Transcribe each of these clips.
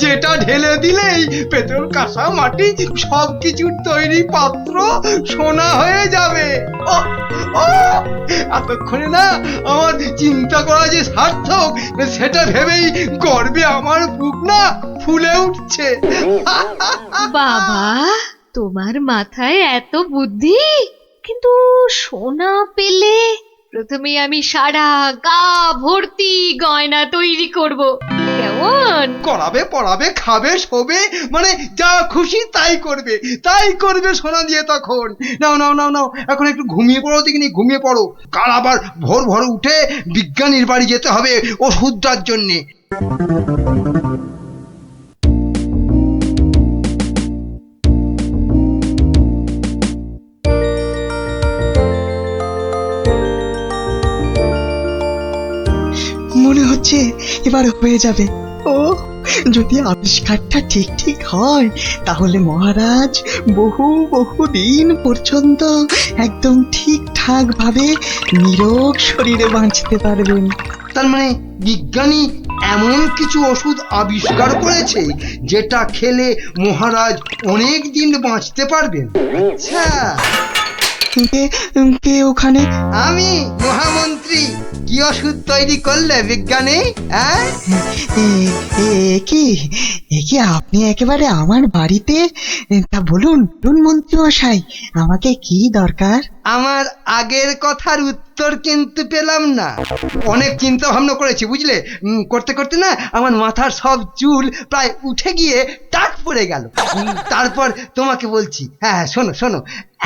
যেটা ঢেলে দিলেই পেতল কাঁসা মাটি সবকিছুর তৈরি পাত্র সোনা হয়ে যাবে। ও ও এতক্ষণে না আমার চিন্তা করা যে সার্থক সেটা ভেবেই গর্বে আমার বুক না ফুলে উঠছে। বাবা, তোমার মাথায় এত বুদ্ধি! কিন্তু সোনা পেলে প্রথমে আমি সারা গা ভর্তি গয়না তৈরি করব, কেমন? করাবে, পড়াবে, খাবে, শোবে, মানে যা খুশি তাই করবে সোনা দিয়ে। তখন নাও নাও নাও নাও, এখন একটু ঘুমিয়ে পড়ো দেখিনি, ঘুমিয়ে পড়ো। কাল আবার ভোর ভোর উঠে বিজ্ঞানীর বাড়ি যেতে হবে ওষুধটার জন্যে। মনে হচ্ছে এবার হয়ে যাবে। ও যদি আবিষ্কারটা ঠিক ঠিক হয় তাহলে মহারাজ বহু বহু দিন পর্যন্ত একদম ঠিকঠাক ভাবে নিরোগ শরীরে বাঁচতে পারবেন। তার মানে বিজ্ঞানী এমন কিছু ওষুধ আবিষ্কার করেছে যেটা খেলে মহারাজ অনেক দিন বাঁচতে পারবেন। আচ্ছা, কে ওখানে? আমি মহামন্ত্রী। কি ওষুধ তৈরি করলে বিজ্ঞানী? কি আপনি একেবারে আমার বাড়িতে? তা বলুন মন্ত্রী মশাই, আমাকে কি দরকার? আমার আগের কথার উত্তর কিন্তু পেলাম না। অনেক চিন্তা ভাবনা করেছি বুঝলে, করতে করতে না আমার মাথার সব চুল প্রায় উঠে গিয়ে টাক পড়ে গেল। তারপর তোমাকে বলছি, হ্যাঁ শোনো শোনো,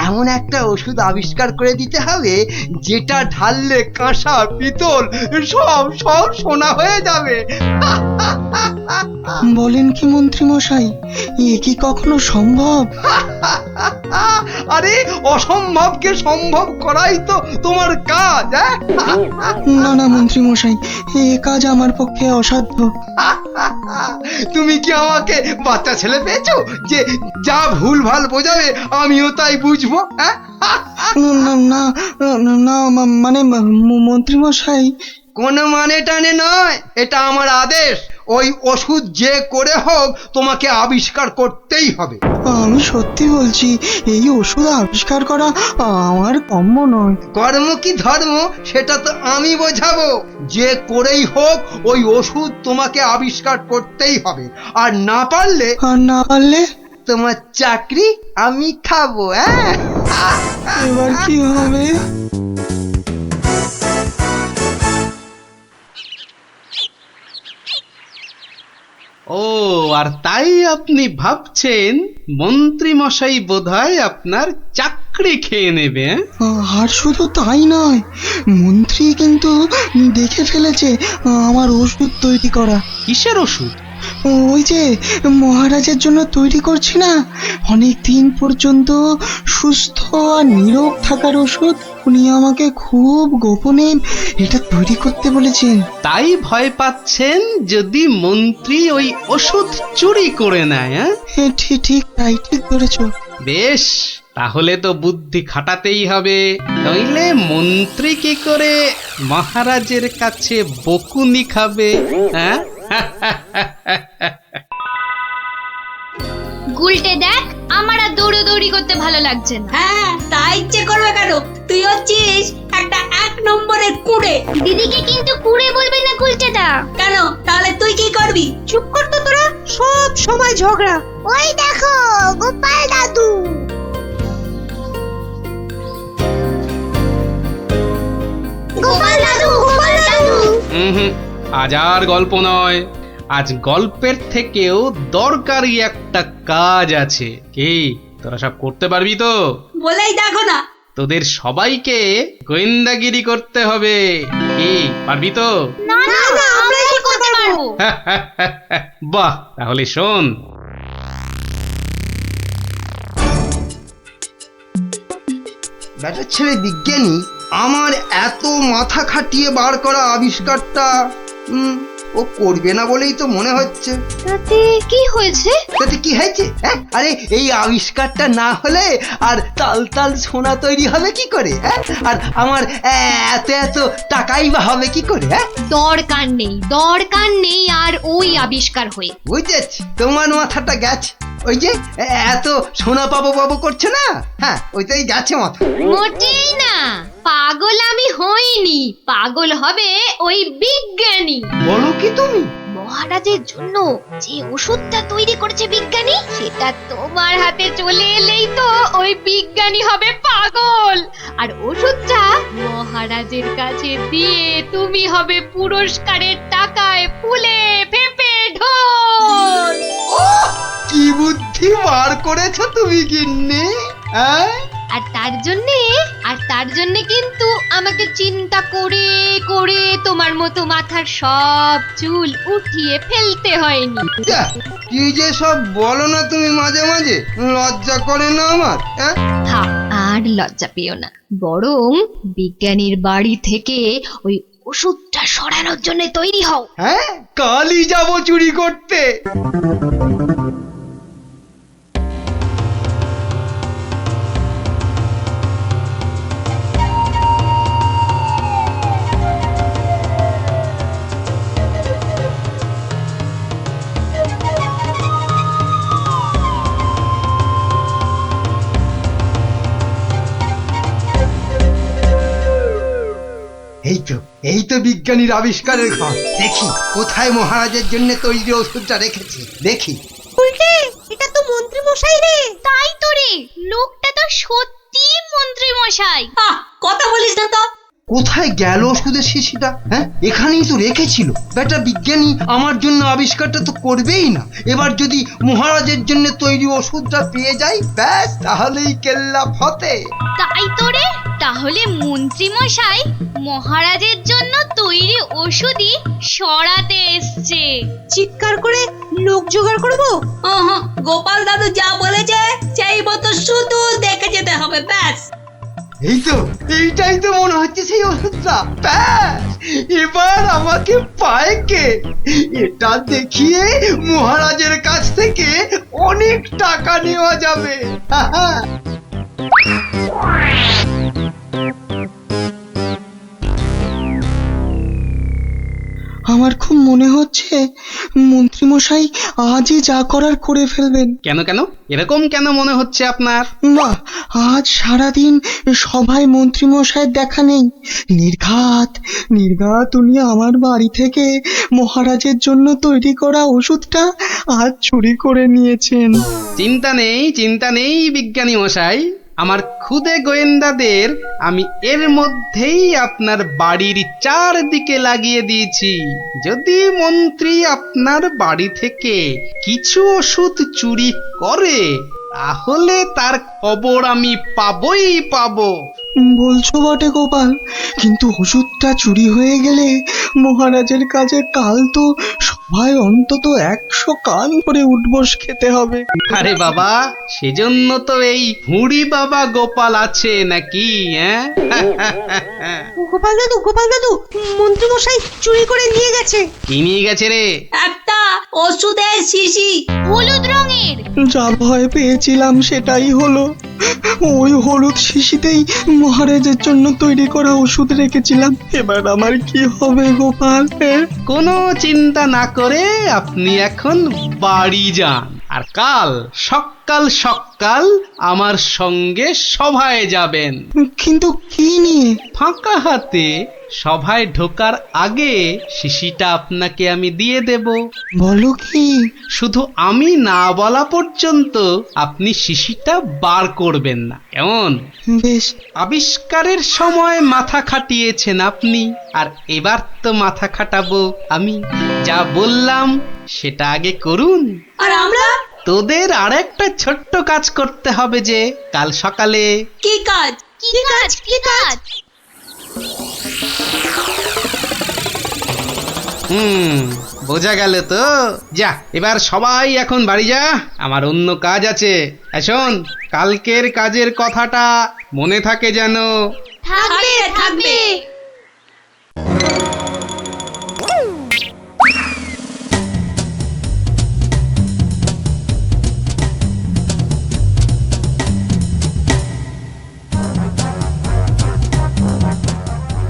এমন একটা ওষুধ আবিষ্কার করে দিতে হবে যেটা ঢাললে কাঁসা পিতল সব সব সোনা হয়ে যাবে। বলেন কি মন্ত্রী মশাই, এ কি কখনো সম্ভব? আরে অসম্ভবকে সম্ভব করাই তো তোমার কাজ। না না মন্ত্রী মশাই, এ কাজ আমার পক্ষে অসাধ্য। তুমি কি আমাকে বাচ্চা ছেলে পেয়েছো যে যা ভুল ভাল বোঝাবে আমিও তাই বুঝবো? না না না, মানে মন্ত্রী মশাই, কোনো মানে টানে নয়, এটা আমার আদেশ। ওই ওষুধ যে করে হোক তোমাকে আবিষ্কার করতেই হবে। আমি সত্যি বলছি, এই ওষুধ আবিষ্কার করা আমার কম্য নয়। কর্ম কি ধর্ম সেটা তো আমি বোঝাবো। যে করেই হোক ওই ওষুধ তোমাকে আবিষ্কার করতেই হবে। আর না পারলে তোমার চাকরি আমি খাবো। এবার কি হবে? ও, আর তাই আপনি ভাবছেন মন্ত্রী মশাই বোধহয় আপনার চাকরি খেয়ে নেবে? আর শুধু তাই নয়, মন্ত্রী কিন্তু দেখে ফেলেছে আমার ওষুধ তৈরি করা। কিসের ওষুধ? ওই যে মহারাজের জন্য তৈরি করছি না, অনেক দিন পর্যন্ত সুস্থ আর নীরব থাকার ওষুধ। উনি আমাকে খুব গোপনে এটা তৈরি করতে বলেছেন। তাই ভয় পাচ্ছেন যদি মন্ত্রী ওই ওষুধ চুরি করে নেয়? ঠিক তাই, ঠিক ধরেছো। বেশ, তাহলে তো বুদ্ধি খাটাতেই হবে, নইলে মন্ত্রী কি করে মহারাজের কাছে বকুনি খাবে? গুলটে দেখ, আমার আর দৌড়ি করতে ভালো লাগছে না। হ্যাঁ, তাই ইচ্ছে করবে কেন? তুই হচ্ছিস একটা 1 নম্বরের কুড়ে। দিদিকে কিন্তু কুড়ে বলবি না গুলটেদা। কেন? তাহলে তুই কি করবি? চুপ কর তো তোরা, সব সময় ঝগড়া। ওই দেখো গোপাল দাদু। গোপাল দাদু, গোপাল দাদু। আজ আর গল্প নয়, আজ গল্পের থেকেও দরকারি একটা কাজ আছে। কি তোরা সব করতে পারবি তো? বলেই দেখো না। তোদের সবাইকে গোয়েন্দাগিরি করতে হবে। কি পারবি তো? না না, আমরা কি করতে পারবো? বাহ, তাহলে শোন। ব্যাটার ছেলে বিজ্ঞানী আমার এত মাথা খাটিয়ে বার করা আবিষ্কারটা ও করবে না বলেই তো মনে হচ্ছে। তাতে কি হয়েছে? তাতে কি হয়েছে? হ্যাঁ, আরে এই আবিষ্কারটা না হলে আর তাল তাল সোনা তৈরি হবে কি করে? হ্যাঁ, আর আমার এত এত টাকাই বা হবে কি করে? হ্যাঁ, দরকার নেই আর ওই আবিষ্কার হয়ে। বুঝেছি, তোমার মাথাটা গেছে। ওই যে এত সোনা পাবো পাবো করছে না, হ্যাঁ ওইটাই গেছে মাথা। মোটেই না, পাগল আমি হইনি, পাগল হবে ওই বিজ্ঞানী। বলো কি তুমি? মহারাজের জন্য যে ওষুধটা তৈরি করেছে বিজ্ঞানী, সেটা তোমার হাতে চলে এলেই তো ওই বিজ্ঞানী হবে পাগল, আর ওষুধটা মহারাজের কাছে দিয়ে তুমি হবে পুরস্কারের টাকায় ফুলে ফেপে ঢোল। কি বুদ্ধি বার করেছো তুমি গিন্নি, হ্যাঁ? আর তার জন্যে কিন্তু আমাকে চিন্তা করে করে তোমার মতো মাথার সব চুল উঠিয়ে ফেলতে হয়নি। যা, কি যে সব বলো না তুমি মাঝে মাঝে, লজ্জা করে না আমার? হ্যাঁ, থাক, আর লজ্জা পেও না, বরং বিজ্ঞানীর বাড়ি থেকে ওই ওষুধটা সরানোর জন্য তৈরি হও। হ্যাঁ, কালই যাবো চুরি করতে। এই তো বিজ্ঞানীর আবিষ্কারের ঘর। দেখি কোথায় মহারাজের জন্য তৈরি ওষুধটা রেখেছি, দেখি। উল্টে, এটা তো মন্ত্রী মশাই রে। তাই তো রে, লোকটা তো সত্যি মন্ত্রী মশাই। কথা বলিস না তো। কোথায় গেল ওষুধের শিশিটা? হ্যাঁ, এখানেই তো রেখেছিল। বেটা বিজ্ঞানী আমার জন্য আবিষ্কারটা তো করবেই না। এবার যদি মহারাজের জন্য তৈরি ওষুধটা পেয়ে যাই, ব্যাস তাহলেই কেল্লা ফতে। তাই তো রে, তাহলে মন্ত্রী মশাই মহারাজের জন্য তৈরি ওষুধই সরাতে এসছে। চিৎকার করে লোক জোগাড় করবো। গোপাল দাদু যা বলেছে সেই মতো শুধু দেখে যেতে হবে, ব্যাস। এই তো, এইটাই তো মনে হচ্ছে সেই ওষুধটা। ব্যাস, এবার আমাকে পায় কে? এটা দেখিয়ে মহারাজের কাছ থেকে অনেক টাকা নেওয়া যাবে। আমার খুব মনে হচ্ছে মন্ত্রীমশাই আজই যা করার করে ফেলবেন। কেন কেন এরকম কেন মনে হচ্ছে আপনার? না, আজ সারাদিন সভায় মন্ত্রীমশাইয়ের দেখা নেই। নির্ঘাত উনি আমার বাড়ি থেকে মহারাজের জন্য তৈরি করা ওষুধটা আজ চুরি করে নিয়েছেন। চিন্তা নেই বিজ্ঞানী মশাই, আমার খুদে গোয়েন্দাদের আমি এর মধ্যেই আপনার বাড়ির চারদিকে লাগিয়ে দিয়েছি। যদি মন্ত্রী আপনার বাড়ি থেকে কিছু ওষুধ চুরি করে, তাহলে তার খবর আমি পাবই পাবো। বলছো বটে গোপাল, কিন্তু ওষুধটা চুরি হয়ে গেলে মহারাজের কাছে কাল তো সবাই অন্তত 100 কান করে উঠবস খেতে হবে। আরে বাবা, সেজন্য তো এই হুড়ি বাবা গোপাল আছে নাকি? হ্যাঁ, গোপাল দাদু, মন্ত্রী মশাই চুরি করে নিয়ে গেছে। কি নিয়ে গেছে রে? একটা ওষুধের শিশি, হলুদ রঙের। যা ভয় পেয়েছিলাম সেটাই হলো। ওই হলুদ শিশিতেই মহারাজের জন্য তৈরি করা ওষুধ রেখেছিলাম। এবার আমার কি হবে গোপাল? কোনো চিন্তা না করে আপনি এখন বাড়ি যান, আর কাল সকাল আমার সঙ্গে সভায় যাবেন। কিন্তু কি নিয়ে? ফাঁকা হাতে সভায় ঢোকার আগে শিশিটা আপনাকে আমি দিয়ে দেব। বলো কি? শুধু আমি না বলা পর্যন্ত আপনি শিশিটা বার করবেন না, কেমন? বেশ। আবিষ্কারের সময় মাথা খাটিয়েছেন আপনি, আর এবার তো মাথা খাটাবো আমি। যা বললাম সেটা আগে করুন। আর আমরা? তোদের আর একটা ছোট্ট কাজ করতে হবে যে কাল সকালে। কি কাজ? কি কাজ? বোঝা গেল তো? যা, এবার সবাই এখন বাড়ি যা, আমার অন্য কাজ আছে। শোন, কালকের কাজের কথাটা মনে থাকে যেন। থাকবে।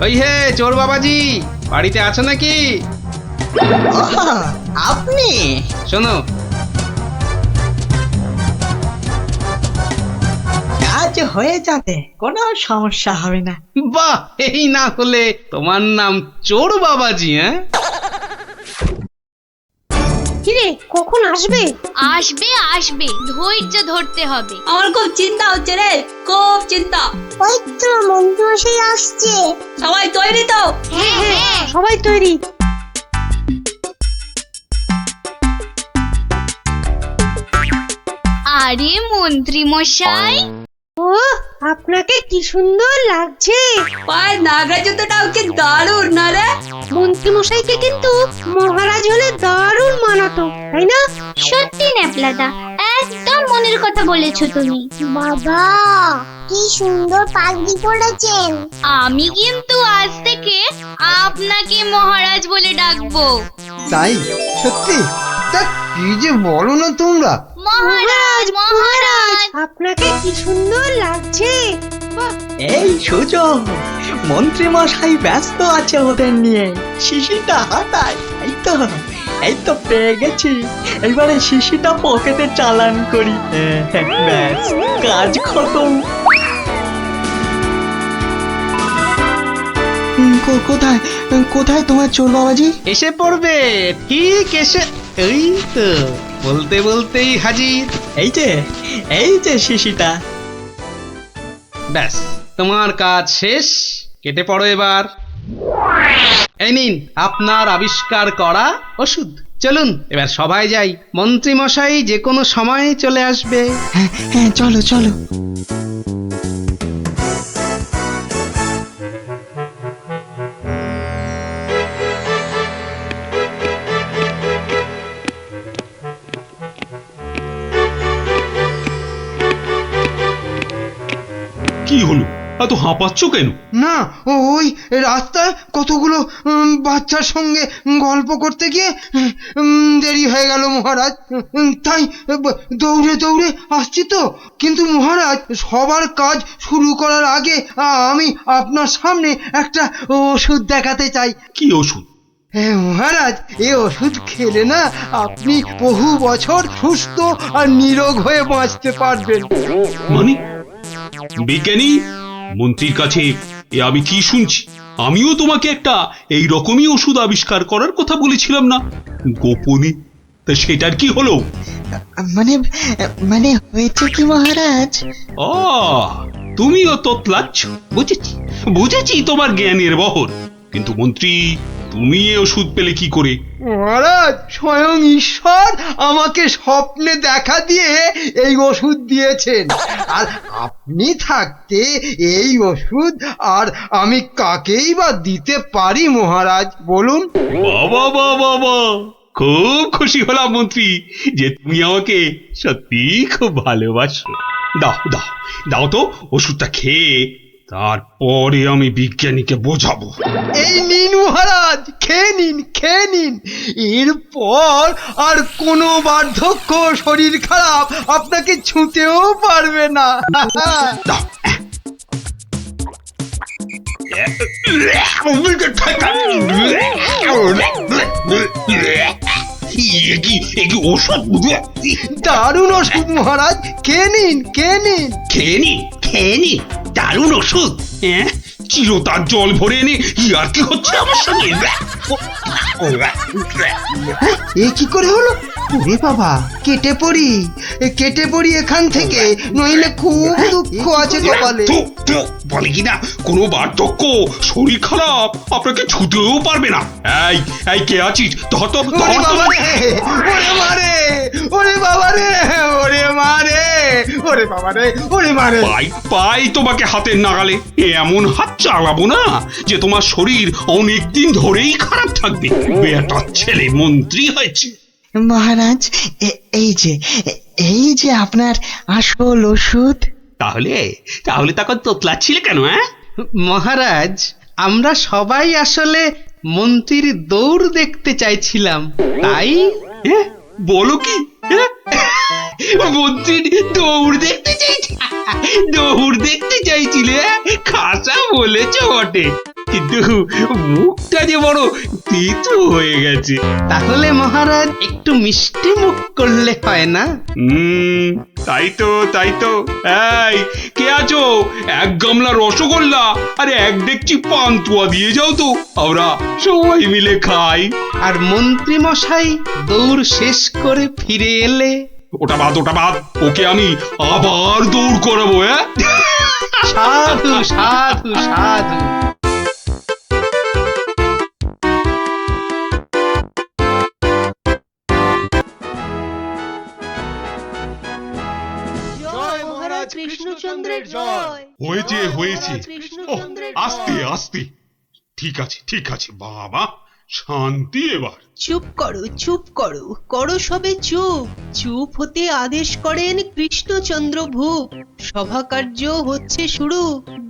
ওই হে চোর বাবাজি, বাড়িতে আছো নাকি? আপনি শোনো, কাজ হয়ে যাবে, কোনো সমস্যা হবে না। বাহ, এই না হলে তোমার নাম চোর বাবাজি? হ্যাঁ, কিরে কখন আসবে? আসবে আসবে, ধৈর্য ধরতে হবে। আমার খুব চিন্তা হচ্ছে রে, খুব চিন্তা। ওই তো মন্ত্রী আসছে। সবাই তৈরি তো? হ্যাঁ হ্যাঁ, সবাই তৈরি। আরে মন্ত্রী মশাই, ও আপনাকে কি সুন্দর লাগছে। পায়ে নাগরা জুতোটাও কি দারুণ না রে? মন্ত্রী মশাইকে কিন্তু মহারাজ হলে দারুণ মানাতো, তাই না? সত্যি ন্যাপলাদা, একদম মনের কথা বলেছো তুমি। বাবা কি সুন্দর পাগড়ি পরেছেন। আমি কিন্তু আজ থেকে আপনাকে মহারাজ বলে ডাকবো। তাই? সত্যি? তা কি যে বলো না তোমরা। মহারাজ মহারাজ, আপনাকে কি সুন্দর লাগছে। বাহ, এই সুযোগ, মন্ত্রী মশাই ব্যস্ত আছে ওদের নিয়ে, শিশিটা হাতায়। এই তো পেয়ে গেছি, এবারে শিশিটা পকেটে চালান করি। ব্যাস, কাজ খতম। কোথায় কোথায় তোমার চোর বাবাজি? এসে পড়বে, ঠিক এসে, এই তো বলতে বলতেই হাজির। এই যে শিশিটা। ব্যাস, তোমার কাজ শেষ, কেটে পড়ো এবার। এই নিন আপনার আবিষ্কার করা ওষুধ। চলুন এবার সবাই যাই, মন্ত্রী মশাই যে কোনো সময় চলে আসবে। হ্যাঁ চলো চলো। কি হলো, এত হাঁপাচ্ছ কেন? না, ওই রাস্তায় কতগুলো বাচ্চার সঙ্গে গল্প করতে গিয়ে দেরি হয়ে গেল মহারাজ। তাই দৌড়ে দৌড়ে আসছি তো। কিন্তু মহারাজ, সবার কাজ শুরু করার আগে আমি আপনার সামনে একটা ওষুধ দেখাতে চাই। কি ওষুধ? হ্যাঁ মহারাজ, এই ওষুধ খেলে না আপনি বহু বছর সুস্থ আর নিরোগ হয়ে বাঁচতে পারবেন। মানে বিজ্ঞানী, মন্ত্রীর কাছে এ আমি কি শুনছি? আমিও তোমাকে একটা এই রকমই ওষুধ আবিষ্কার করার কথা বলেছিলাম না, গোপনে? তা সেটার কি হলো? মানে মানে হয়েছে কি মহারাজ? ও, তুমিও তোতলাচ্ছ, বুঝেছি বুঝেছি তোমার জ্ঞানের বহর। কিন্তু মন্ত্রী, তুমি এ ওষুধ পেলে কি করে? মহারাজ, স্বয়ং ঈশ্বর আমাকে স্বপ্নে দেখা দিয়ে এই ওষুধ দিয়েছেন। আর আপনি থাকতে এই ওষুধ আর আমি কাকেই বা দিতে পারি মহারাজ, বলুন? বাবা বাবা বাবা, খুব খুশি হলাম মন্ত্রী যে তুমি আমাকে সত্যি খুব ভালোবাসো। দাও দাও দাও তো ওষুধটা খেয়ে, তারপরে আমি বিজ্ঞানীকে বোঝাবো। এই নিন মহারাজ, খেয়ে নিন খেয়ে নিন। এরপর আর কোনো বার্ধক্য, শরীর খারাপ আপনাকে ছুঁতেও পারবে না। দাও। এ কি ওষুধ? দারুণ ওষুধ মহারাজ, খেয়ে নিন খেয়ে নিন। খেয়ে নি দারুণ ওষুধ। হ্যাঁ, চিরতার জল ভরে এনে আর কি হচ্ছে আমার সঙ্গে? এ কি করে হলো? ওরে বাবা, কেটে পড়ি এখান থেকে, নইলে খুব দুঃখ আছে কপালে। বলে কিনা কোনো বার্ধক্য, শরীর খারাপ আপনাকে ছুতেও পারবে না। এই কে আছিস? ধর তো, ওরে বাবা রে, ওরে মারে, ওরে বাবা রে, ওরে মারে, ওরে বাবা রে, ওরে মারে। পাই তোমাকে হাতের নাগালে। এমন হাত চালাবো না যে তোমার শরীর অনেক দিন ধরেই খারাপ থাকবে। বেটার ছেলে মন্ত্রী হয়েছে। মহারাজ, এই যে আপনার আসল ওষুধ। তাহলে তখন তোতলাচ্ছিলে কেন? হ্যাঁ মহারাজ, আমরা সবাই আসলে মন্ত্রীর দৌড় দেখতে চাইছিলাম, তাই। বলো কি? মন্ত্রীর দৌড় দেখতে চাইছিলে? খাসা বলেছ বটে। কিন্তু মুখটা যে বড় তেতো হয়ে গেছে। তাহলে মহারাজ একটু মিষ্টি মুখ করলে হয় না? তাই তো তাই তো। এই কে আছো? এক গামলা রসগোল্লা আর এক ডেকচি পান্তুয়া দিয়ে যাও তো, আমরা সবাই মিলে খাই। আর মন্ত্রী মশাই দৌড় শেষ করে ফিরে এলে? ওটা বাদ, ওকে আমি আবার দৌড় করাবো। হ্যাঁ, সাধু সাধু সাধু। জয় মহারাজ কৃষ্ণচন্দ্রের জয়। হয়েছে হয়েছে। ওহ, কৃষ্ণচন্দ্রের আস্তে আস্তে। ঠিক আছে বাবা, শান্তি এবার। চুপ করো করো সবে চুপ। চুপ হতে আদেশ করেন কৃষ্ণচন্দ্র ভূপ। সভা কার্য হচ্ছে শুরু,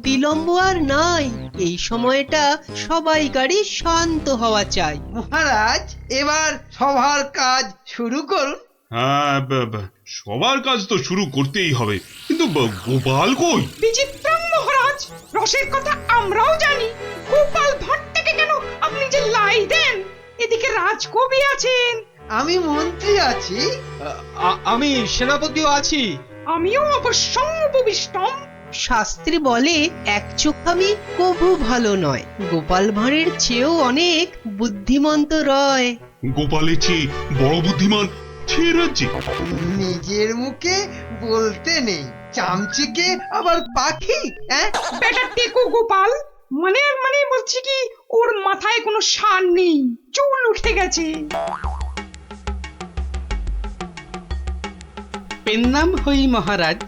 বিলম্ব আর নাই। এই সময়টা সবাইকারই শান্ত হওয়া চাই। মহারাজ এবার সবার কাজ শুরু করুন। হ্যাঁ, সবার কাজ তো শুরু করতেই হবে, কিন্তু গোপাল কই? বিচিত্রম মহারাজ, রসের কথা আমরাও জানি। গোপাল ভাঁড় থেকে কেন আপনি যে লাই দেন? এদিকে রাজকবি আছেন, আমি মন্ত্রী আছি। আমি সেনাপতিও আছি। আমিও অবশ্যম উপবিষ্টম। শাস্ত্রে বলে এক চোখামি কভু ভালো নয়। গোপাল ভাঁড়ের চেয়েও অনেক বুদ্ধিমন্ত রয়। গোপালের চেয়ে বড় বুদ্ধিমান ছে রাজ্যে? নিজের মুখে বলতে নেই, চামচিকে আবার পাখি। বেটা টেকো গোপাল, মানে বলছি কি, ওর মাথায় কোনো সার নেই, চুল উঠে গেছে। পেন্নাম হই মহারাজ।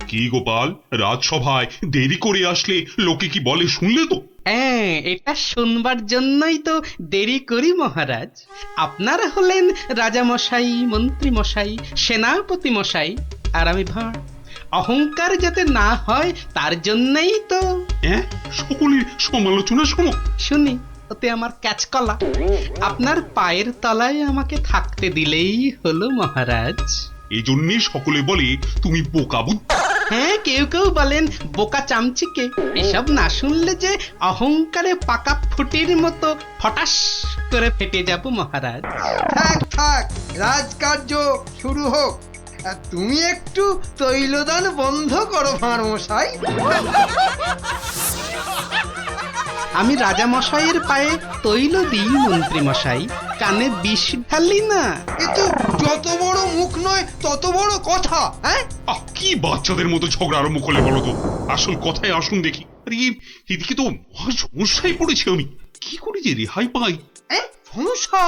কি গোপাল, রাজসভায় দেরি করে আসলে লোকে কি বলে শুনলে তো? হ্যাঁ, এটা শুনবার জন্যই তো দেরি করি মহারাজ। আপনারা হলেন রাজামশাই, মন্ত্রী মশাই, সেনাপতি মশাই, আর আমি ভাঁড়। অহংকার যাতে না হয় তার জন্যই তো। সকলের সমালোচনা শোনো। শুনি, ওতে আমার ক্যাচকলা। আপনার পায়ের তলায় আমাকে থাকতে দিলেই হলো মহারাজ। এই জন্যই সকলে বলে তুমি বোকা বুদ্ধি। হ্যাঁ, কেউ বলেন বোকা চামচিকে। এসব না শুনলে যে অহংকারে পাকা ফুটির মতো ফটাস করে ফেটে যাব মহারাজ। থাক, রাজকার্য শুরু হোক। আর তুমি একটু তৈলদান বন্ধ করো ভাঁড় মশাই। আমি রাজা মশাইয়ের পায়ে তৈল দিই মন্ত্রী মশাই, কানে বিষ ঢালি না। কিন্তু যত বড় মুখ নয় তত বড় কথা। কি বাচ্চাদের মতো ঝগড়া আরম্ভ করলে বলো তো? আসল কথায় আসুন দেখি। আরে এদিকে তো মহা সমস্যায় পড়েছি আমি, কি করে যে রেহাই পাই? সমস্যা?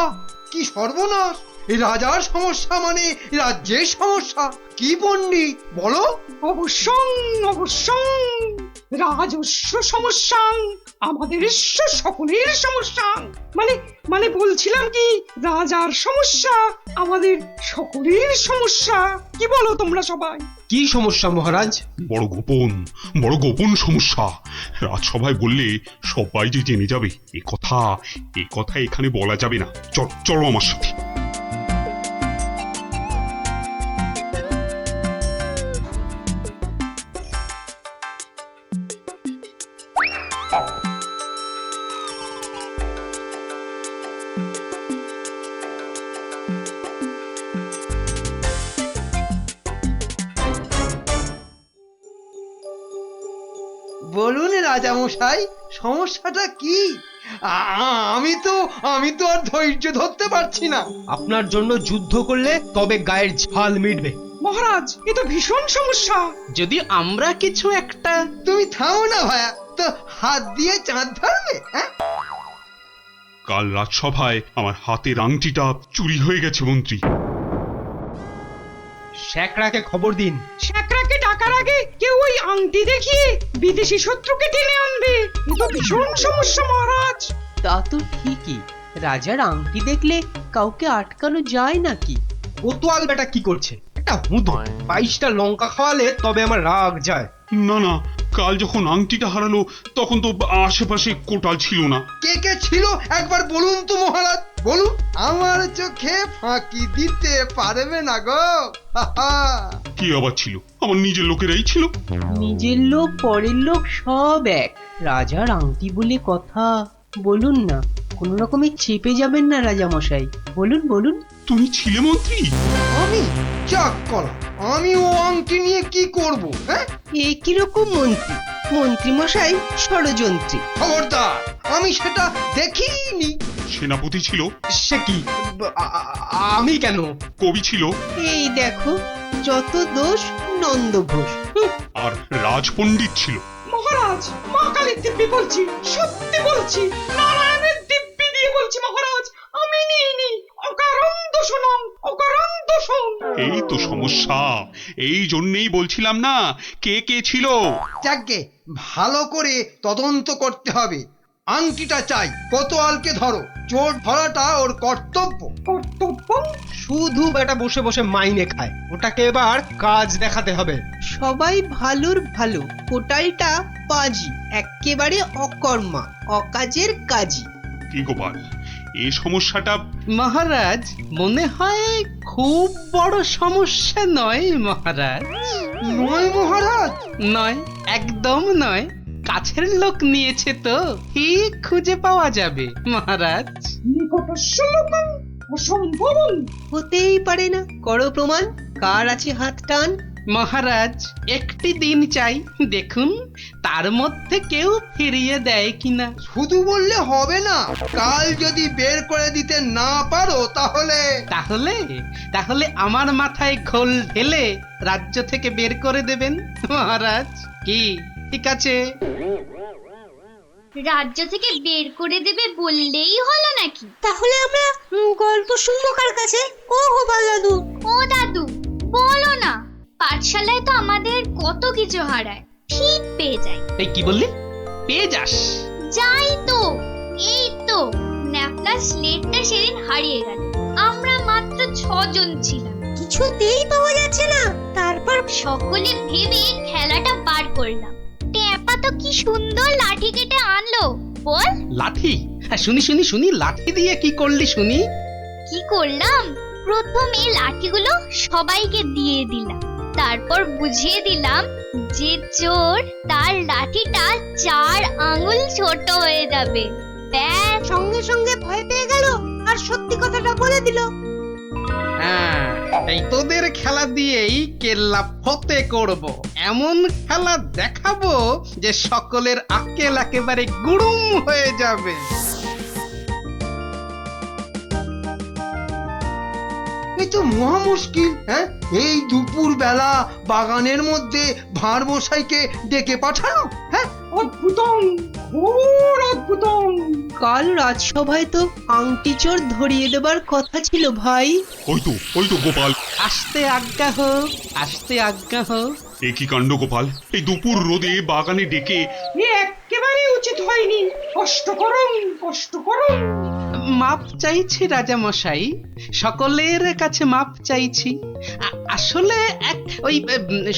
কি সর্বনাশ! এই রাজার সমস্যা মানে রাজ্যের সমস্যা। কি পণ্ডিত বলো? অবশ্যং রাজস্ব সমস্যা, আমাদের সকলের সমস্যা। মানে বলছিলাম কি, রাজার সমস্যা আমাদের সকলের সমস্যা। কি বলো তোমরা সবাই? কি সমস্যা মহারাজ? বড় গোপন সমস্যা। রাজসভায় বললে সবাই যে জেনে যাবে। এ কথা এখানে বলা যাবে না। চলো আমার সাথে। বলুন রাজামশাই, সমস্যাটা কি? আমি তো আর ধৈর্য ধরতে পারছি না। আপনার জন্য যুদ্ধ করলে তবে গায়ের ঝাল মিটবে। মহারাজ, এ তো ভীষণ সমস্যা। যদি আমরা কিছু একটা... তুমি থামো না ভায়া, তো হাত দিয়ে চাঁদ ধরবে? কাল রাজসভায় আমার হাতের আংটিটা চুরি হয়ে গেছে মন্ত্রী। শ্যাকরাকে খবর দিন। শ্যাকরাকে ডাকার আগে কেউ ওই আংটি দেখিয়ে বিদেশি শত্রুকে টেনে আনবে। এ তো ভীষণ সমস্যা মহারাজ। তা তো ঠিকই, রাজার আংটি দেখলে কাউকে আটকানো যায় নাকি? কোতোয়াল বেটা কি করছে? একটা হুঁদো 22টা লঙ্কা খাওয়ালে তবে আমার রাগ যায়। না, কাল যখন আংটিটা হারালো তখন তো আশেপাশে কোটাল ছিল না। কে কে ছিল একবার বলুন তো মহারাজ, বলুন। আমার চোখে ফাঁকি দিতে পারবে না গো। কি আবার ছিল? আমার নিজের লোকেরাই ছিল। নিজের লোক পরের লোক সব এক, রাজার আংটি বলে কথা। বলুন না, কোনো রকমে চেপে যাবেন না রাজা মশাই, বলুন বলুন। তুমি ছিলে মন্ত্রী? আমি চাক কলা, আমি ও আংটি নিয়ে কি করব? হ্যাঁ, এ কিরকম মন্ত্রী? মন্ত্রী মশাই ষড়যন্ত্রী। খবরদার, আমি সেটা দেখিনি। সেনাপতি ছিল? সে কি? আমি কেন? কবি ছিল? এই দেখো, যত দোষ নন্দ ঘোষ। আর রাজপণ্ডিত ছিল? মহারাজ, মা কালীর দিব্যি বলছি, সত্যি বলছি, নারায়ণের দিব্যি দিয়ে বলছি মহারাজ, আমি নিইনি। অকারণ দোষণং, অকারণ দোষণ। এই তো সমস্যা, এই জন্যেই বলছিলাম না কে কে ছিল। যাকে ভালো করে তদন্ত করতে হবে। আংটিটা চাই, কোতোয়ালকে ধরো। চোর ধরাটা ওর কর্তব্য। কর্তব্য? শুধু বেটা বসে বসে মাইনে খায়, ওটাকে এবার কাজ দেখাতে হবে। সবাই ভালোর ভালো, কোটালটা বাজি, একেবারে অকর্মা, অকাজের কাজী। কি গোপাল, এই সমস্যাটা? মহারাজ, মনে হয় খুব বড় সমস্যা নয় মহারাজ। নয় মহারাজ? নয়, একদম নয়। কাছের লোক নিয়েছে তো ঠিক খুঁজে পাওয়া যাবে মহারাজ। নিকটস্য লোকং অসম্ভবং। হতেই পারে না, করো প্রমাণ, কার আছে হাত টান। মহারাজ, একটি দিন চাই, দেখুন তার মধ্যে কেউ ফিরিয়ে দেয় কিনা। শুধু বললে হবে না, কাল যদি বের করে দিতে না পারো তাহলে তাহলে তাহলে আমার মাথায় ঘোল ঢেলে রাজ্য থেকে বের করে দেবেন মহারাজ। কি ঠিক আছে? রাজ্য থেকে বের করে দেবে বললেই হলো নাকি? তাহলে আমরা গল্প শুনবো কার কাছে? ও গোপাল দাদু। ও দাদু, বলো না। পাঠশালায় তো আমাদের কত কিছু হারায়, ঠিক পেয়ে যাই। এই কি বললি? পেয়ে যাস? যাই তো, এই তো ন্যাপলা স্লেটটা সেদিন হারিয়ে গেল। আমরা মাত্র 6 জন ছিলাম, কিছুতেই পাওয়া যাচ্ছে না। তারপর সকলে ভেবে খেলাটা বার করলাম। ট্যাপা তো কি সুন্দর লাঠি কেটে আনলো, বল। লাঠি? হ্যাঁ, শুনি শুনি শুনি, লাঠি দিয়ে কি করলি শুনি? কি করলাম? প্রথমে লাঠিগুলো সবাইকে দিয়ে দিলাম, তারপর বুঝিয়ে দিলাম যে চোর তার লাঠিটা 4 আঙুল ছোট হয়ে যাবে। ব্যাস, সঙ্গে সঙ্গে ভয় পেয়ে গেল আর সত্যি কথাটা বলে দিল। হ্যাঁ, এই তোদের খেলা দিয়েই কেল্লা ফতে করব। এমন খেলা দেখাবো যে সকলের আক্কেল একেবারে গুড়ুম হয়ে যাবে। এই তো মহা মুশকিল। হ্যাঁ, এই দুপুর বেলা বাগানের মধ্যে ভাঁড় মশাইকে ডেকে পাঠানো। হ্যাঁ, অদ্ভুতং, ঘোর অদ্ভুতং। কাল রাজসভায় তো আংটি চোর ধরিয়ে দেবার কথা ছিল ভাই। ওই তো গোপাল। আসতে আজ্ঞা হোক, আসতে আজ্ঞা হোক। এ কি কাণ্ড গোপাল, এই দুপুর রোদে বাগানে ডেকে? এ একেবারে উচিত হয়নি। কষ্ট করুন, কষ্ট করুন। মাপ চাইছি রাজা মশাই, সকলের কাছে মাপ চাইছি। আসলে এক ওই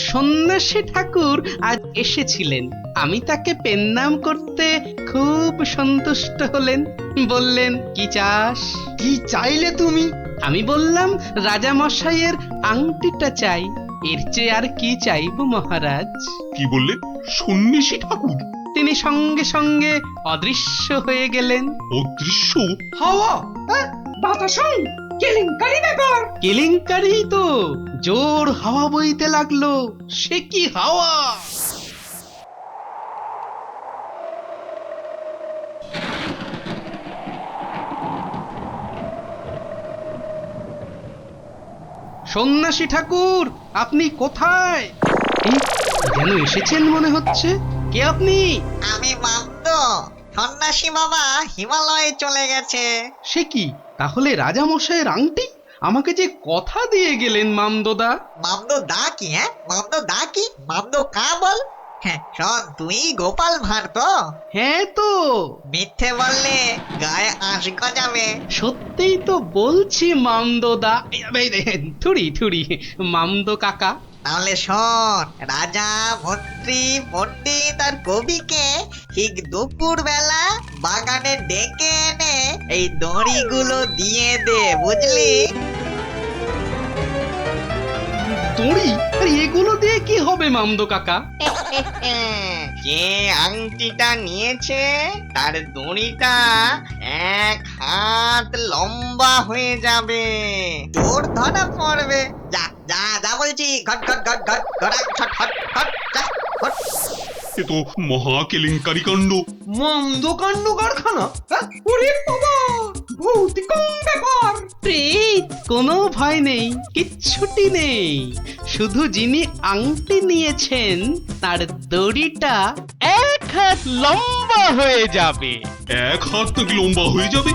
সন্ন্যাসী ঠাকুর আজ এসেছিলেন, আমি তাকে পেন্নাম করতে খুব সন্তুষ্ট হলেন। বললেন, কি চাস? কি চাইলে তুমি? আমি বললাম, রাজা মশাইয়ের আংটিটা চাই। এর চেয়ে আর কি চাইব মহারাজ? কি বললেন? সন্ন্যাসী ঠাকুর? তিনি সঙ্গে সঙ্গে অদৃশ্য হয়ে গেলেন। অদৃশ্য? হাওয়া? হ্যাঁ, বাতাসং, কেলেঙ্কারি ব্যাপার। কেলেঙ্কারি তো, জোর হাওয়া বইতে লাগলো। সে কি হাওয়া! সন্ন্যাসী ঠাকুর, আপনি কোথায়? এই, যেন এসেছেন মনে হচ্ছে। কে আপনি? আমি মামদ, সন্ন্যাসী বাবা হিমালয়ে চলে গেছে। সে কি, তাহলে রাজা মশাইয়ের আংটি? আমাকে যে কথা দিয়ে গেলেন মামদোদা। মামদ দা কি? হ্যাঁ, মামদ দা কি? মামদ কা বল? হ্যাঁ, শোন, তুই গোপাল ভাঁড় তো? হ্যাঁ তো। মিথ্যে বললে গায়ে আঁশ গজাবে। সত্যিই তো বলছি মামদোদা। থুড়ি থুড়ি, মামদো কাকা। তাহলে শোন, রাজা মন্ত্রী পণ্ডিত আর কবিকে ঠিক দুপুর বেলা বাগানে ডেকে এনে এই দড়িগুলো দিয়ে দে, বুঝলি? দড়ি? আরে এগুলো দিয়ে কি হবে মামদো কাকা? যে আংটিটা নিয়েছে তার দড়িটা 1 হাত লম্বা হয়ে যাবে, তোর ধরা পড়বে। যা যা যা বলছি, ঘট ঘট ঘট ঘট ঘট ঘট ঘট ঘট যা ঘট। এ তো মহা কেলেঙ্কারি কাণ্ড। মন্দ কাণ্ড কারখানা, হ্যাঁ? ওরে বাবা, ভৌতিকম ব্যাপার। প্রেত! কোনো ভয় নেই, কিচ্ছুটি নেই। শুধু যিনি আংটি নিয়েছেন তার দড়িটা 1 হাত লম্বা হয়ে যাবে। 1 হাত নাকি লম্বা হয়ে যাবে?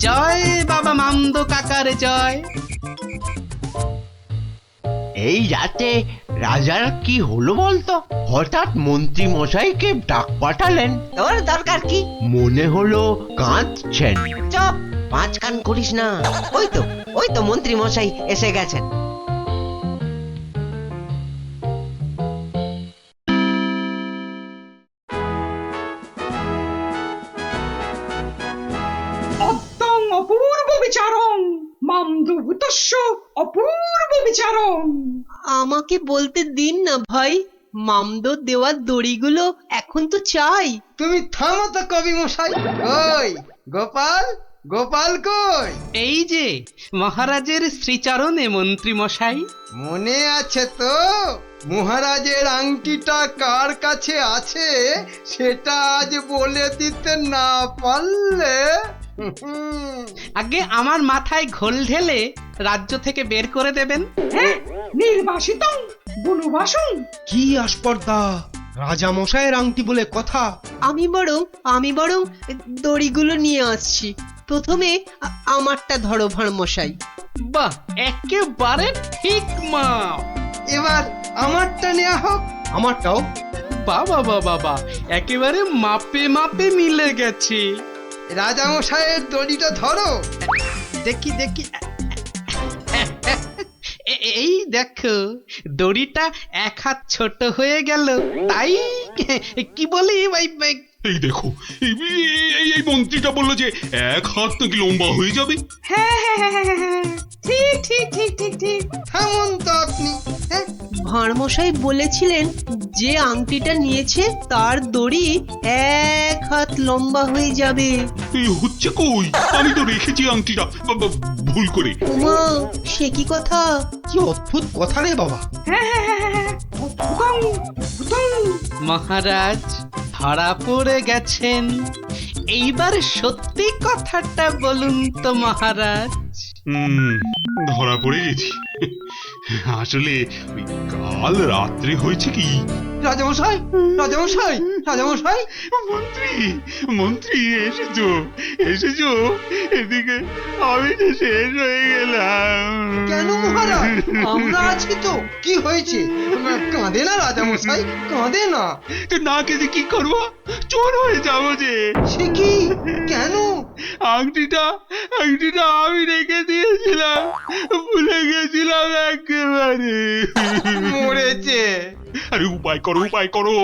জয় বাবা মামদো কাকার জয়। এই রাতে রাজার কি হলো বলতো? হঠাৎ মন্ত্রী মশাইকে ডাক পাঠালেন। তোর দরকার কি? মনে হলো কাঁদছেন। চপ! পাঁচ কান করিস না। ওই তো মন্ত্রী মশাই এসে গেছেন। অদ্যং অপূর্ব বিচারং মামদভূতস্য অপূর্ব বিচারং। আমাকে বলতে দিন না ভাই, মামদো দেওয়ার দড়িগুলো এখন তো চাই। তুমি থামো তো কবি মশাই। কই গোপাল, গোপাল কই? এই যে মহারাজের শ্রীচরণে মন্ত্রী মশাই। মনে আছে তো? মহারাজের আংটিটা কার কাছে আছে সেটা আজ বলে দিতে না পারলে আগে আমার মাথায় ঘোল ঢেলে রাজ্য থেকে বের করে দেবেন। হ্যাঁ, নির্বাসিতং বনবাসং। কি আস্পর্ধা! রাজা মশাইয়ের আংটি বলে কথা। আমি বরং দড়িগুলো নিয়ে আসছি। প্রথমে আমারটা ধরো ভাঁড় মশাই। বাহ, একেবারে ঠিক মা। এবার আমারটা নেওয়া হোক। আমারটাও। বাবা বাবা, একেবারে মাপে মাপে মিলে গেছে। রাজা মশাইয়ের দড়িটা ধরো। দেখি দেখি, এই দেখো দড়িটা 1 হাত ছোট হয়ে গেল। তাই কি বলি ভাই? এই দেখো, এই মন্ত্রীটা বললো যে 1 হাত নাকি লম্বা হয়ে যাবে। হ্যাঁ হ্যাঁ হ্যাঁ হ্যাঁ হ্যাঁ, ঠিক ঠিক ঠিক ঠিক ঠিক। থামুন তো আপনি। হ্যাঁ, ভাঁড় মশাই বলেছিলেন যে আংটিটা নিয়েছে তার দড়ি 1 হাত লম্বা হয়ে যাবে। এই হচ্ছে কই? আমি তো রেখেছি আংটিটা ভুল করে। উমা, সে কি কথা? কি অদ্ভুত কথা রে বাবা। হ্যাঁ হ্যাঁ হ্যাঁ হ্যাঁ হ্যাঁ, অদ্ভুতং অদ্ভুতং। মহারাজ ধরা পড়ে গেছেন। এইবার সত্যি কথাটা বলুন তো মহারাজ। ধরা পড়ে গেছি। আসলে ওই কাল রাত্রে হয়েছে কি, রাজামশাই, রাজামশাই, রাজামশাই। মন্ত্রী মন্ত্রী এসেছো, এসেছো এদিকে। আমি তো শেষ হয়ে গেলাম। কেন মহারাজ? আমরা আছি তো। কি হয়েছে? কাঁদে না রাজামশাই, কাঁদে না। তো না কেঁদে কি করবো? চোর হয়ে যাবো যে। সে কি? কেন? আংটিটা আমি রেখে দিয়েছিলাম, ভুলে গেছিলাম একেবারে। মরেছে। আরে উপায় করো, উপায় করো,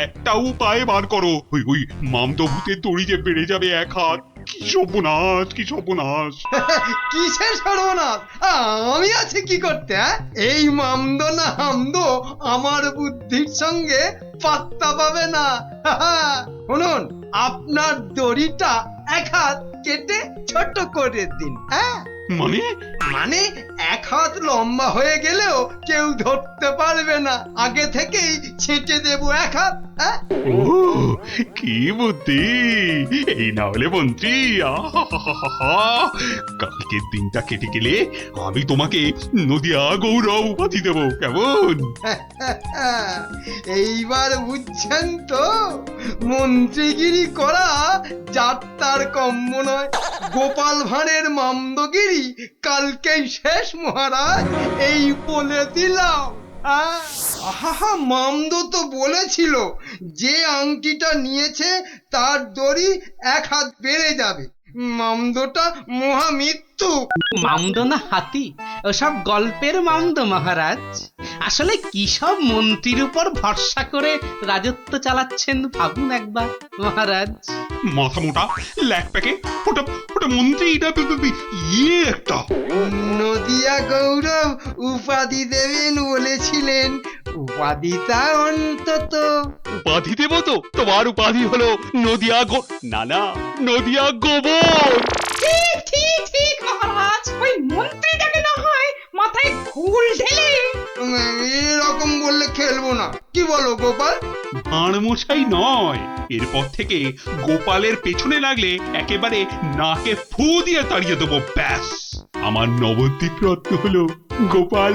একটা উপায় বার করো। ওই মামদভূতের দড়ি যে বেড়ে যাবে 1 হাত। কি সর্বনাশ, কি সর্বনাশ! কিসের সর্বনাশ? আমি আছি কি করতে? এই মামদ না হামদ আমার বুদ্ধির সঙ্গে পাত্তা পাবে না। শুনুন, আপনার দড়িটা 1 হাত কেটে ছোট করে দিন। হ্যাঁ, মানে 1 হাত লম্বা হয়ে গেলেও কেউ ধরতে পারবে না। আগে থেকেই ছেটে দেবো 1 হাত। হ্যাঁ, ও কি বুদ্ধি! এই না হলে মন্ত্রী, কালকের দিনটা কেটে গেলে আমি তোমাকে নদিয়া গৌরব উপাধি দেবো, কেমন? এইবার বুঝছেন তো? মন্ত্রীগিরি করা যাত্রার কম্য নয়। গোপাল ভাঁড়ের মামদগিরি কালকেই শেষ মহারাজ, এই বলে দিলাম। আহা, মামদো তো বলেছিল যে আংটিটা নিয়েছে তার দড়ি 1 হাত বেড়ে যাবে। মামদোটা মহা মৃত্যু। মামদো না হাতি, ওসব গল্পের মামদো মহারাজ। আসলে কি সব মন্ত্রীর উপর ভরসা করে রাজত্ব চালাচ্ছেন ভাবুন একবার মহারাজ। মাথা মোটা ল্যাক প্যাকে ওটা ওটা মন্ত্রী ইয়ে একটা। নদিয়া গৌরব উপাধি দেবেন বলেছিলেন, উপাধিটা অন্তত। উপাধি দেব তো? তোমার উপাধি হলো নদিয়া না নদিয়া গোবর। ঠিক ঠিক ঠিক মহারাজ, ওই মন্ত্রীটাকে না হয় মাথায় ঘুল ঢেলে। এরকম বললে খেলবো না, কি বলো গোপাল? ভাঁড় মশাই নয়, এরপর থেকে গোপালের পেছনে লাগলে একেবারে নাকে ফু দিয়ে তাড়িয়ে দেবো, ব্যাস। আমার নবদ্বীপ রত্ন হলো গোপাল।